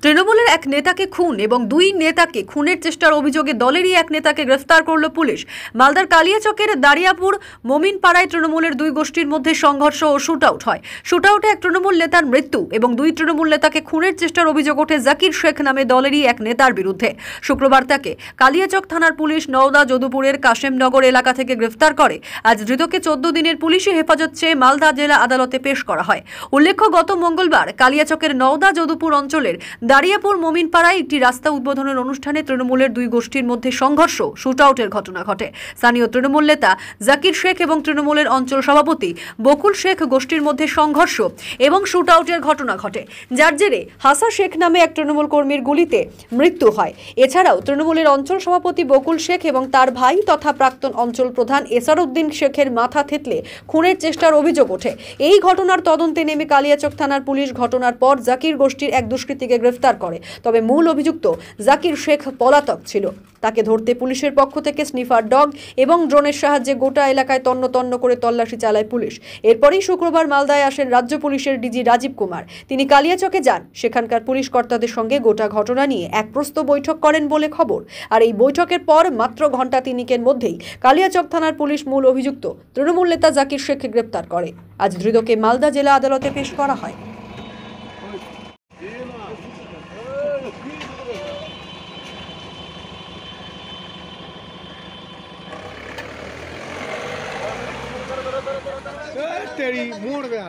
তৃণমূলের এক নেতাকে খুন এবং দুই নেতাকে খুনের চেষ্টার অভিযোগে দলেরই এক নেতাকে গ্রেফতার করল পুলিশ। মালদার কালিয়াচকের দারিয়াপুর মোমিনপাড়ায় তৃণমূলের দুই গোষ্ঠীর মধ্যে সংঘর্ষ ও শুটআউট হয়। শুটআউটে এক তৃণমূল নেতার মৃত্যু এবং দুই তৃণমূল নেতাকে খুনের চেষ্টার অভিযোগ ওঠে জাকির শেখ নামে দলেরই এক নেতার বিরুদ্ধে। শুক্রবার তাকে কালিয়াচক থানার পুলিশ নওদা যদুপুরের কাশেমনগর এলাকা থেকে গ্রেফতার করে। আজ ধৃতকে 14 দিনের পুলিশি হেফাজত চেয়ে মালদা জেলা আদালতে পেশ করা হয়। উল্লেখ্য, গত মঙ্গলবার কালিয়াচকের নওদা যদুপুর অঞ্চলের দারিয়াপুর মোমিনপাড়ায় একটি রাস্তা উদ্বোধনের অনুষ্ঠানে তৃণমূলের দুই গোষ্ঠীর মধ্যে সংঘর্ষ শুটআউটের ঘটনা ঘটে। স্থানীয় তৃণমূল নেতা জাকির শেখ এবং তৃণমূলের অঞ্চল সভাপতি বকুল শেখ গোষ্ঠীর মধ্যে সংঘর্ষ এবং শুটআউটের ঘটনা ঘটে, যার জেরে হাসা শেখ নামে এক তৃণমূল কর্মীর গুলিতে মৃত্যু হয়। এছাড়াও তৃণমূলের অঞ্চল সভাপতি বকুল শেখ এবং তার ভাই তথা প্রাক্তন অঞ্চল প্রধান এসারউদ্দিন শেখের মাথা থেতলে খুনের চেষ্টার অভিযোগ ওঠে। এই ঘটনার তদন্তে নেমে কালিয়াচক থানার পুলিশ ঘটনার পর জাকির গোষ্ঠীর এক দুষ্কৃতীকে গ্রেফতার করে। তবে মূল অভিযুক্ত জাকির শেখ পলাতক ছিল। তাকে ধরতে পুলিশের পক্ষ থেকে স্নিফার ডগ এবং ড্রোনের সাহায্যে গোটা এলাকায় তন্ন তন্ন করে তল্লাশি চালায় পুলিশ। এরপরই শুক্রবার মালদায় আসেন রাজ্য পুলিশের ডিজি রাজীব কুমার। তিনি কালিয়াচকে যান। সেখানকার পুলিশ কর্তাদের সঙ্গে গোটা ঘটনা নিয়ে এক প্রস্ত বৈঠক করেন বলে খবর। আর এই বৈঠকের পর মাত্র ঘণ্টা তিনেকের মধ্যেই কালিয়াচক থানার পুলিশ মূল অভিযুক্ত তৃণমূল নেতা জাকির শেখকে গ্রেফতার করে। আজ ধৃতকে মালদা জেলা আদালতে পেশ করা হয়। तेरी मोड़ गया।